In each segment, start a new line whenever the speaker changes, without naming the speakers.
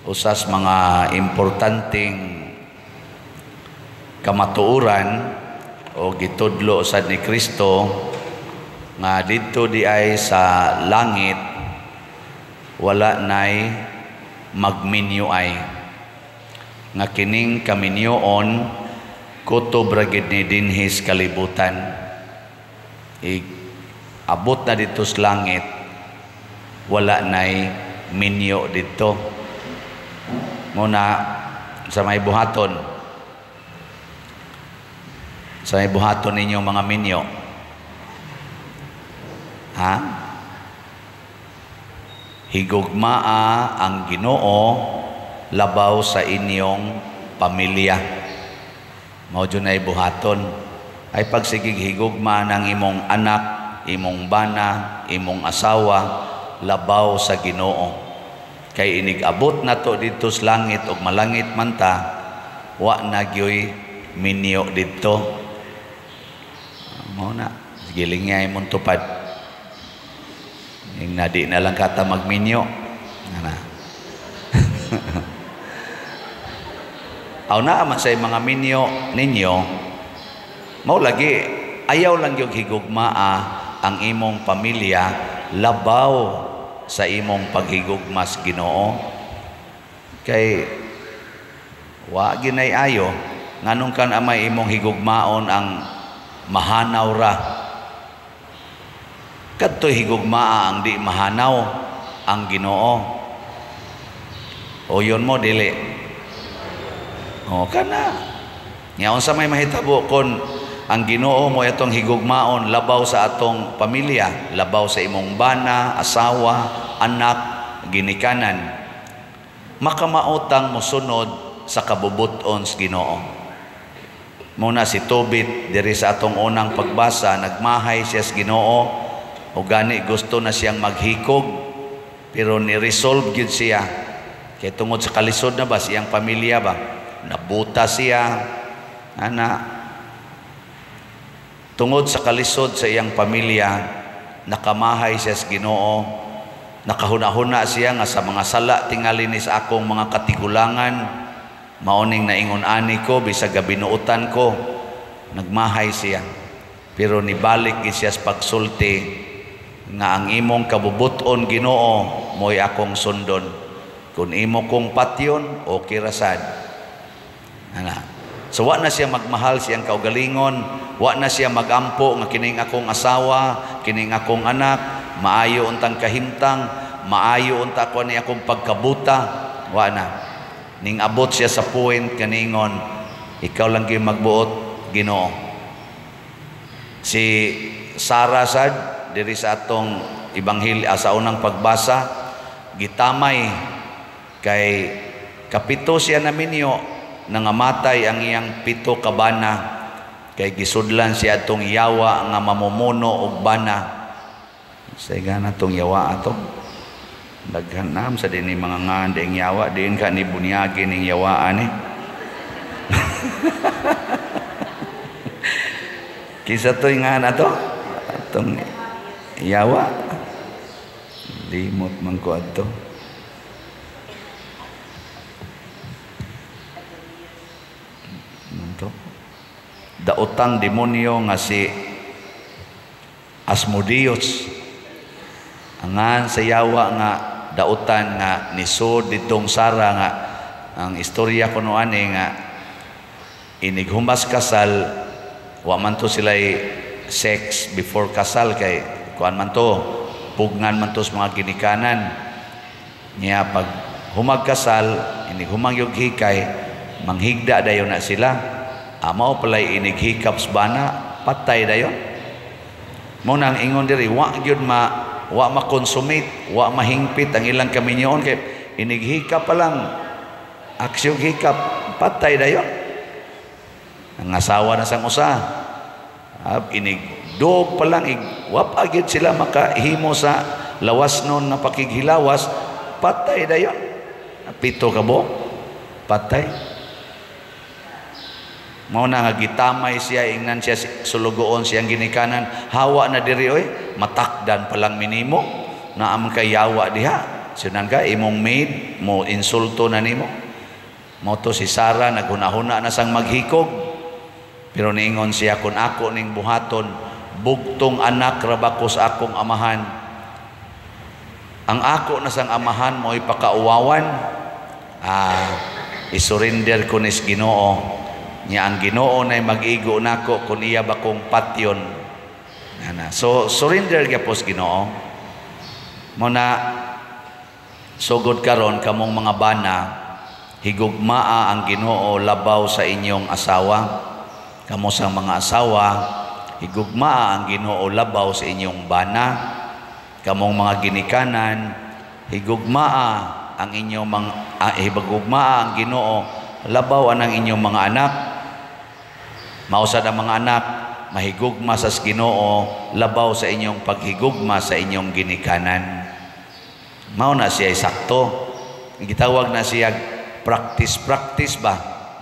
usas mga importanteng kamatuoran o gitudlo sad ni Kristo nga didto di ay sa langit wala nay magminyo ay nga kining kaminyoon kutob ra gid ni dinhis kalibutan. Abot na dito sa langit wala nay minyo dito. Muna sa may buhaton ninyo mga minyo, ha? Higugmaa ang Ginoo labaw sa inyong pamilya. Mao jud nay buhaton ay pagsigig higugma ng imong anak, imong bana, imong asawa labaw sa Ginoo. Kay inigabot na to dito sa langit ug malangit man ta, wa na gyoy minyo dito. Mao na gilingay mong tupad. Ning nadi na lang kata magminyo. Ana. Aw na man say mga minyo ninyo, mao lagi ayaw lang yung higugmaa ang imong pamilya labaw sa imong paghigugma sa Ginoo. Kay wa ginay ayo nganong kan amay imong higugmaon ang mahanaw ra. Kadto higugmaa ang di mahanaw ang Ginoo. O yun mo dili. O kana. Nya unsa may mahitabo kon ang Ginoo mo itong higugmaon labaw sa atong pamilya, labaw sa imong bana, asawa, anak, ginikanan. Makamautang mosunod sa kabubuton sa Ginoo. Muna si Tobit diri sa atong unang pagbasa, nagmahay siya sa Ginoo o gani gusto na siyang maghikog pero ni-resolve gyud siya kay tungod sa kalisod na ba siyang pamilya ba, nabuta siya ana. Tungod sa kalisod sa iyang pamilya, nakamahay siya sa Ginoo, nakahuna-huna siya nga sa mga sala tingali ni sa akong mga katigulangan, mauning naingon ani ko bisag gabinuutan ko. Nagmahay siya pero nibalik siya sa pagsulti nga ang imong kabubuton Ginoo mo'y akong sundon. Kung imo kong patyon okay ra sad. Ana. So wa na siya magmahal siyang kaugalingon, wa na siya magampo nga kining akong asawa, kining akong anak, maayo untang kahimtang, maayo unta ko ni akong pagkabuta, wa na. Ning abot siya sa point kaningon, ikaw lang gyud magbuot Ginoo. Si Sarah sad diri sa atong ebanghelyo sa unang pagbasa, gitamay kay kapito siya na minyo nangamatay ang iyang pito ka bana kay gisudlan siya atong yawa nga mamumuno og bana. Say gana tong yawa ato daghan nam sa dinhi mga ngandeng yawa diin ka ni bunyagi ning yawaan ni. Kisa to nga na to atong yawa limot man ko adto. Daotang demonyo nga si Asmodeus, angan sa yawa nga dautan nga nisod ditong Sara nga ang istorya kuno ani nga inighumas kasal, wa man to sila'y sex before kasal kay kuan man to pugnan man to sa mga ginikanan niya. Pag humagkasal inighumang yung hikay manghigda dayon na sila. Amaw palay inighikap sa bana, patay dayon. Mo nang ingon diri wa gyud wa makonsumate, wa mahingpit ang ilang kaminyoon kay inighikap pa lang. Aksyon hikap, patay dayon. Ang asawa na sang usa. Inigdog pa lang, wa pa gyud sila makahimo sa lawas nun na pakighilawas, patay dayon. Pito ka bo, patay. Mao na nga gitamay siya, ingnan siya sulugoon siyang ginikanan, hawa na diri oy, matakdan pa lang minimo na am kayawa diha. Sinan ka imong maid mo insulto na nimo. Mo to si Sarah naghuna-huna na sang maghikog. Pero niingon siya, kun ako ning buhaton, bugtong anak rabako sa akong amahan. Ang ako na sang amahan mo ipakauwawan. Isurrender ko nis Ginoo. Nya ang Ginoo na mag-igo nako kun iya bakong patyon. So surrender gyapos Ginoo. Mo na sugod karon kamong mga bana, higugmaa ang Ginoo labaw sa inyong asawa. Kamo sang mga asawa, higugmaa ang Ginoo labaw sa inyong bana. Kamong mga ginikanan, higugmaa ang inyong higugmaa ang Ginoo labaw anang inyong mga anak. Mausad ang mga anak mahigugma sa Ginoo labaw sa inyong paghigugma sa inyong ginikanan. Mao na siya sakto. Gitawag na siya practice ba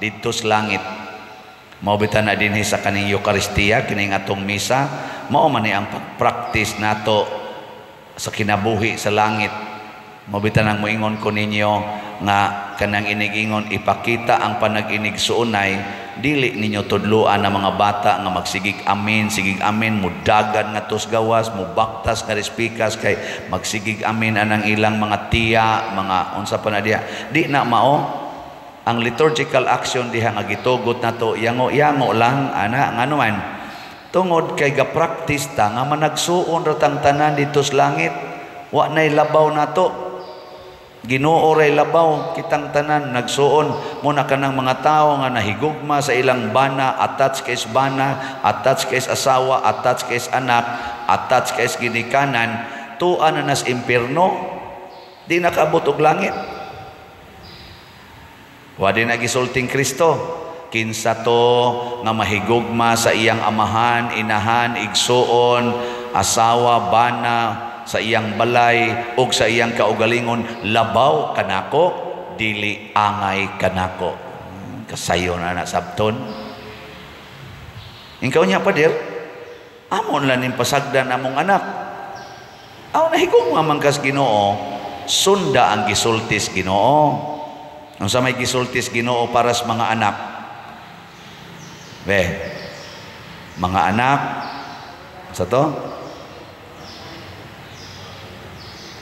dito sa langit. Mao bitan na dinhi sa kaning Eucharistia kining atong misa, mao man ni ang pag-practice nato sa kinabuhi sa langit. Mao bitan ang moingon ko ninyo nga kanang inig-ingon ipakita ang panag-inig suunay, dili ninyo tudloan ang mga bata nga magsigig amin mudagan nga tos gawas, mubaktas nga respikas kay magsigig amin anang ilang mga tiya, mga unsa pa na diha. Di na mao. Ang liturgical action diha nga gitugot nato yango-yango lang ana ngano man tungod kay ga-practice ta nga managsuon ra tang tanan dito sa langit, wa nay labaw nato. Ginoo ray labaw kitang tanan nagsuon muna kanang mga tawo nga nahigugma sa ilang bana, attach kay bana, attach kay asawa, attach kay anak, attach kay ginikanan, tuan na nas impierno, di nakaabot og langit. Wadi na gisulting Kristo, kinsa to nga mahigugma sa iyang amahan, inahan, igsuon, asawa, bana, sa iyang balay ug sa iyang kaugalingon, labaw kanako, dili angay kanako. Kasayo na sabton. Ingkaw niya pa dir, amon lang ning pasagdan among anak. Aw nahigugma man kas Ginoo, sunda ang gisultis Ginoo. Ang sa may gisultis Ginoo para sa mga anak. Mga anak, sa to?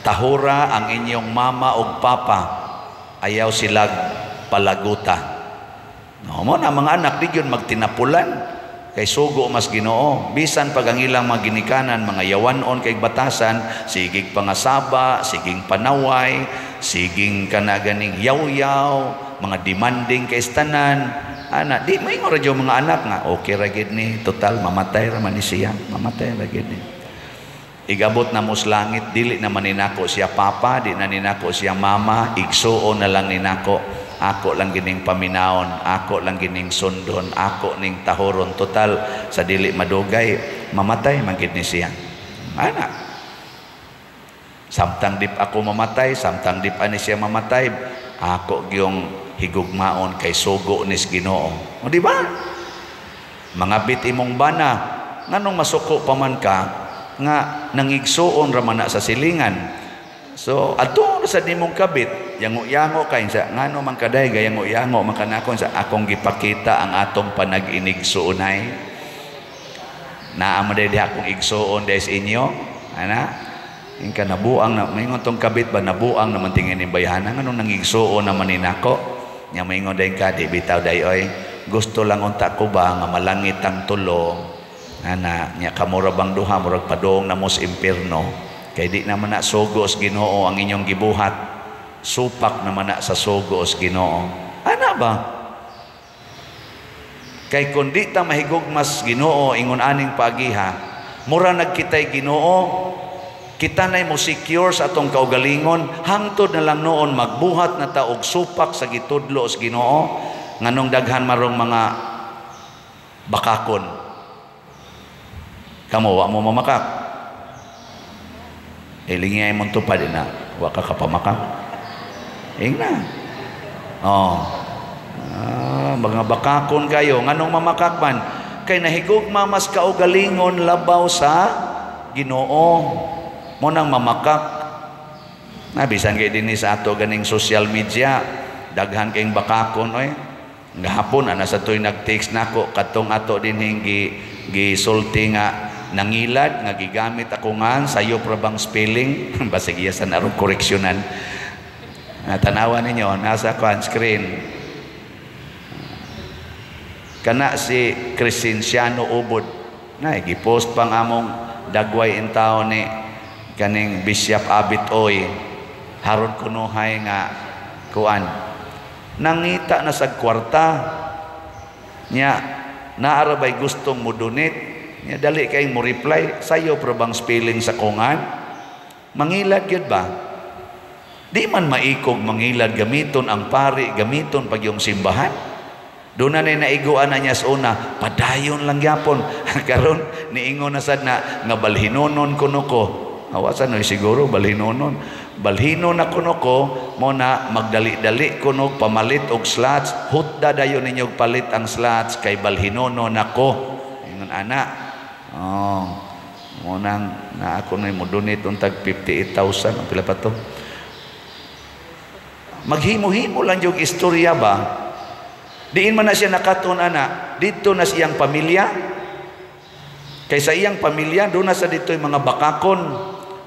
Tahura ang inyong mama o papa, ayaw silag palaguta. No, mo na mga anak, di yun magtinapulan. Kay sugo mas Ginoo. Bisan pag ang ilang mga ginikanan, mga yawanon kay batasan, sigig pangasaba, siging panaway, siging kanaganing yaw-yaw, mga demanding kay tanan. Ana, di may radyo mga anak nga, okay ra gid ni, total mamatay ra man ni siya, mamatay ra gid ni. Igabot na mo sa langit, dili na man ninako siya papa, di na ninako siya mama, igsuon na lang ninako. Ako lang gining paminaon, ako lang gining sundon, ako ning tahoron, total sa dili madugay, mamatay man gid ni siya. Ana. Samtang dip ako mamatay, samtang dip ani siya mamatay, ako gyung higugmaon kay sugo nis Ginoo. O di ba? Mga bit imong bana, nganong masuko pa man ka nga nangigsuon ra man sa silingan. So adto sa nimong kabit, yango-yango kay sa ngano man kaday gayango-yango man kanakon sa akong gipakita ang atong panag-inig suunay. Naa man day akong igsuon des inyo, ana? Ingka nabuang na maingon tong kabit ba nabuang naman tingin ni bayhanan nganong nangigsuon naman ninako. Nya maingon day ka di bitaw day oy. Gusto lang unta ko ba nga malangit ang tulo. Ana nya kamura bang duha murag padong na mos impierno. Kay di naman na sugos Ginoo ang inyong gibuhat, supak naman na sa sugos Ginoo. Ana ba? Kay kung di ta mahigugmas Ginoo ingon aning paagiha, mura nagkitay Ginoo, kita nay mo secure sa atong kaugalingon, hangtod na lang noon magbuhat na ta og supak sa gitudlo sa Ginoo, nganong daghan marong mga bakakon. Kamo wa mo mamakak. Ilingay mo ito pa din na wa ka kapamakak. Ingna. Mga bakakon kayo. Nganong mamakak man? Kay nahigugma mas kaugalingon labaw sa Ginoo. Mo nang mamakak. bisan kay dinhi sa ato ganing social media, daghan kayong bakakon oy. Gahapon ana sa toy nag-text nako katong ato dinhi gisulti nga nangilad nga gigamit ako nga sayo pra bang spelling basig iya sa narong koreksyonan. Tanawan ninyo nasa screen. Kana si Crescenciano Ubod na gipost pang among dagway in tao ni kaning Bishop Abit Oy haron kunuhay nga kuan nangita na sa kwarta nya naarabay gustong mo donate nya dali kay mo reply sayo pra bang spelling sa kungan mangilad gyud ba di man maikog mangilad gamiton ang pari gamiton pag yung simbahan doon na naiguan na niya sa una padayon lang yapon karon niingon na sad na nga balhinonon kuno ko awasan no siguro balhinonon balhino na kuno ko mo na magdali-dali kuno pamalit og slots hutda dayon ninyo palit ang slots kay balhinono nako ingon ana mo nang na ako na mo donate untag 58,000 ang pila pa to maghimo-himo lang yung istorya ba diin man na siya nakaton ana dito na siyang pamilya kaysa iyang pamilya doon na sa dito yung mga bakakon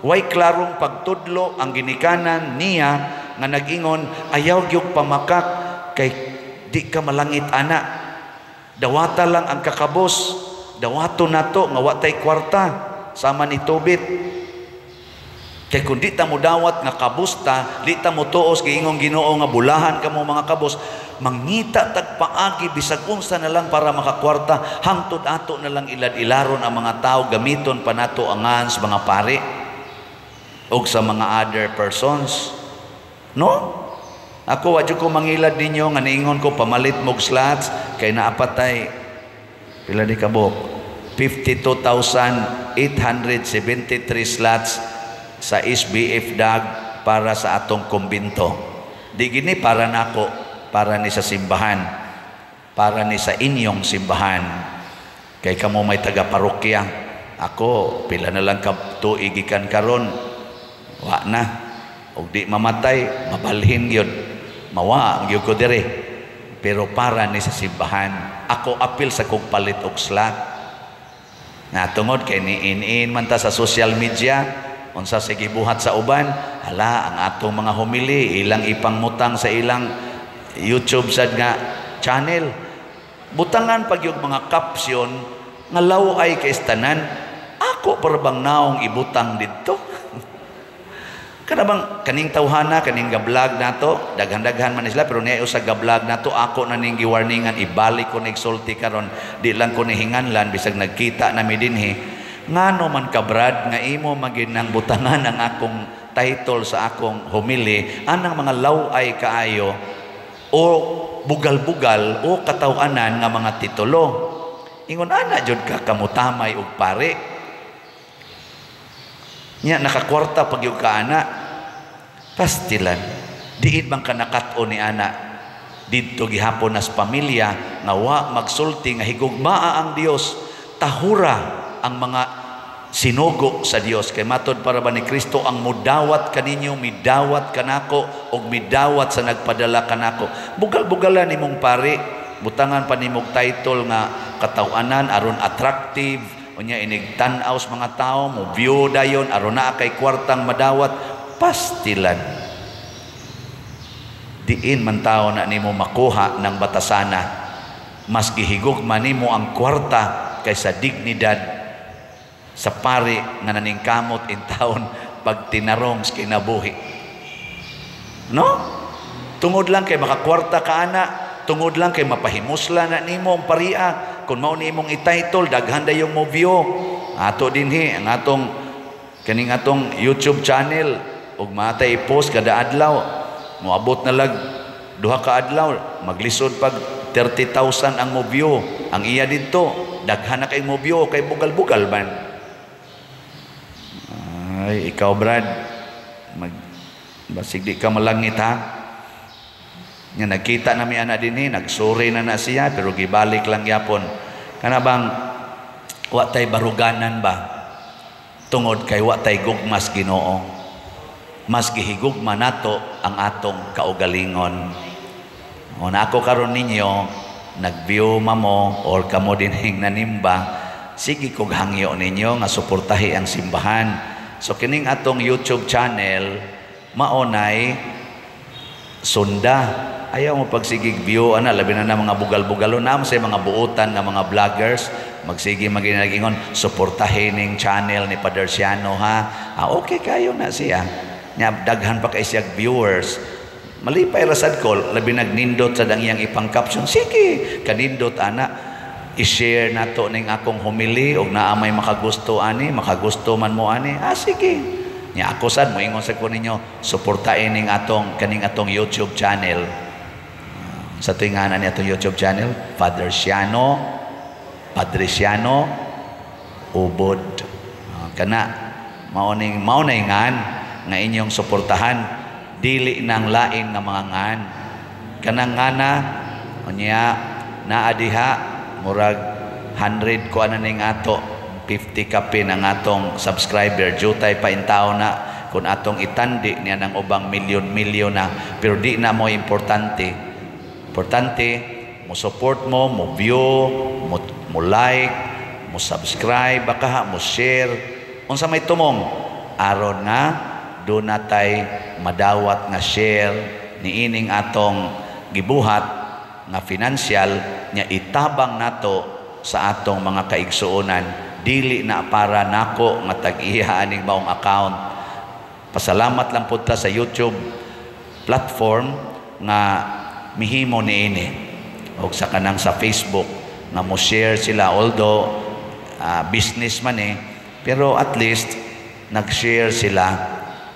way klarong pagtudlo ang ginikanan niya nga nagingon ayaw gyud pamakak kay di ka malangit ana dawata lang ang kakabos dawato nato nga watay kwarta sama ni Tobit kay kung di ta mo dawat nga kabusta di ta mo tuos giingong Ginoo nga bulahan kamo mga kabos mangita tagpaagi bisag unsa na lang para makakwarta hangtod ato na lang ilad-ilaron ang mga tao gamiton pa nato angan sa mga pari og sa mga other persons no ako wadyo ko mangilad ninyo nga niingon ko pamalit mog slots kay naapatay pila di kabok 52,873 slots sa SBF DAG para sa atong kumbinto di gini para nako para ni sa simbahan para ni sa inyong simbahan kay kamo may taga parokya ako pila na lang tuig ikan karon wa na og di mamatay mabalhin gyud mawa gyud ko dire pero para ni sa simbahan ako apil sa kog palit og slot na tungod kay niin man ta sa social media unsa sa gibuhat sa uban hala ang atong mga homily ilang ipangmutang sa ilang YouTube sad nga channel butangan pag yung mga caption nga law ay kay tanan ako para bang naong ibutang didto kana bang kaning tawhana kaning ga-vlog nato daghan-daghan man sila pero niya usa ga-vlog nato ako na ning giwarningan ibalik ko ning sulti karon di lang ko ni hinganlan bisag nagkita na mi dinhi ngano man ka Brad nga imo maginang butangan ang akong title sa akong homily anang mga law ay kaayo o bugal-bugal o katawanan nga mga titulo ingon ana jud ka kamutamay og pare nya nakakwarta pag yung ka ana pastilan diin bang kanakat-o ni ana didto gihapon nas pamilya nga wa magsulti nga higugmaa ang Dios tahura ang mga sinugo sa Dios kay matod para ba ni Kristo ang mudawat kaninyo midawat kanako og midawat sa nagpadala kanako bugal-bugalan nimong pare butangan pa nimong title nga katawanan aron attractive unya inig tan-aw sa mga tao mo view dayon aron naa kay kwartang madawat pastilan diin man tao na nimo makuha ng batasana mas gihigugma nimo ang kwarta kaysa dignidad sa pari nga naningkamot in taon pag tinarong sa kinabuhi no tungod lang kay makakwarta ka ana tungod lang kay mapahimusla na nimo ang paria kung mao nimong i-title daghan dayong mo view ato dinhi ang atong kaning atong YouTube channel ug matay i-post kada adlaw moabot na lag duha ka adlaw maglisod pag 30,000 ang mo view ang iya didto daghan na kay mo view kay bugal-bugal man ay ikaw Brad basig di ka malangit ha nga nagkita nami ana dinhi nagsuri na siya pero gibalik lang yapon kana bang wa tay baruganan ba tungod kay wa tay gugmas Ginoo mas gihigugma nato ang atong kaugalingon. Una ako karon ninyo, nag-view mo or kamo din nanimba, sige kog hangyo ninyo nga suportahi ang simbahan. So kining atong YouTube channel maonay sunda. Ayaw mo pagsigig view labi na mga bugal-bugalo na sa mga buutan nga mga vloggers magsige maginagingon suportahin ning channel ni Padre Siano ha. Okay kayo na siya. Nya daghan pa kay siya viewers. Malipay rasad ko labi nagnindot sa dangyang ipang caption. Sige, kanindot ana i-share nato ning akong homily og naa may makagusto ani, makagusto man mo ani. Sige. Nya ako sad mo ingon sa ko ninyo suportahin ning kaning atong YouTube channel. Sa tinganan niya itong YouTube channel, Padre Siano Ubod. Kana, maunay ngan, nga inyong suportahan, dili ng lain nga mga ngan. Kanang ngana, naadiha, murag 100 ko ning ato, 50 kapin ang atong subscriber, jutay pa intao na, kung atong itandi niya ng ubang milyon-milyon na, pero di na mo importante, mo support mo view, mo like, mo subscribe, baka mo share. Unsa may tumong aron nga do natay madawat nga share ni ining atong gibuhat nga financial nya itabang nato sa atong mga kaigsuonan, dili na para nako nga tag-iya aning maong account. Pasalamat lang pud ta sa YouTube platform nga mihimo niini o sa kanang sa Facebook nga mo share sila, although business man pero at least nag-share sila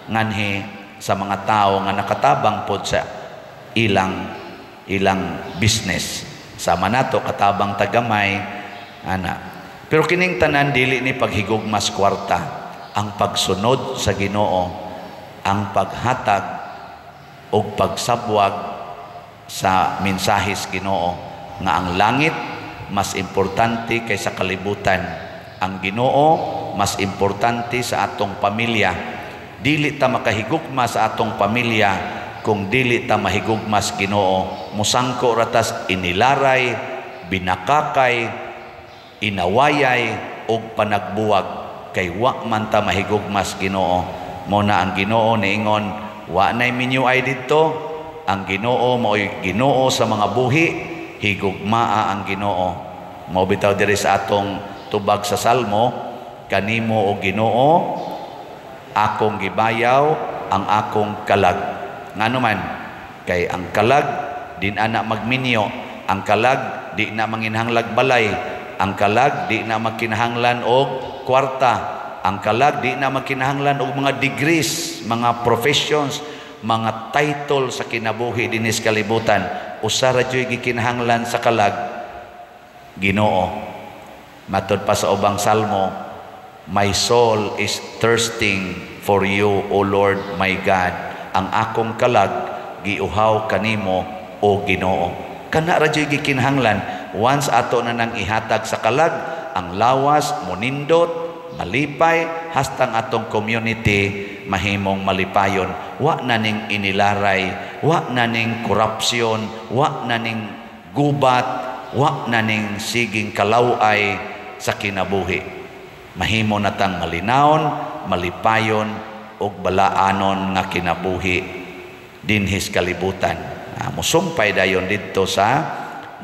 nganhi sa mga tao nga nakatabang pod sa ilang business. Sama nato katabang tagamay ana. Pero kining tanan dili ni paghigugmas kwarta, ang pagsunod sa Ginoo, ang paghatag o pagsabwag sa mensahis Ginoo nga ang langit mas importante kaysa kalibutan, ang Ginoo mas importante sa atong pamilya. Dili ta makahigugma sa atong pamilya kung dili ta mahigugmas Ginoo. Musangko ratas inilaray, binakakay, inawayay og panagbuwag kay wa man ta mahigugmas Ginoo. Mo na ang Ginoo niingon, wa nay minyo ay didto. Ang Ginoo mao'y Ginoo sa mga buhi, higugmaa ang Ginoo. Mao bitaw diri sa atong tubag sa Salmo, kanimo o Ginoo akong gibayaw ang akong kalag. Ngano man kay ang kalag din ana magminyo, ang kalag di na manginhanglag balay, ang kalag di na magkinahanglan og kwarta, ang kalag di na magkinahanglan og mga degrees, mga professions, mga title sa kinabuhi dinis kalibutan. Usa ra jud gikinahanglan sa kalag, Ginoo. Matud pa sa ubang salmo, my soul is thirsting for you, O Lord my God. Ang akong kalag giuhaw kanimo, O Ginoo. Kana ra jud gikinahanglan. Once ato na nang ihatag sa kalag, ang lawas monindot, malipay, hastang atong community mahimong malipayon. Wa na ning inilaray, wa na ning korupsyon, wa na ning gubat, wa na ning siging kalaway sa kinabuhi. Mahimo na tang malinawon, malipayon ug balaanon nga kinabuhi dinhis kalibutan. Musumpay dayon didto sa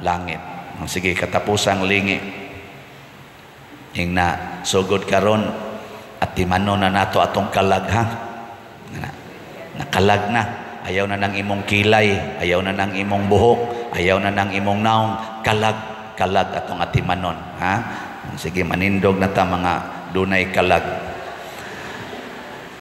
langit. Sige, katapusang lingi hingna sugod karon at timanon na nato atong kalag ha. Nakalag na. Ayaw na nang imong kilay, ayaw na nang imong buhok, ayaw na nang imong naong, kalag atong atimanon ha. Sige, manindog na ta mga dunay kalag.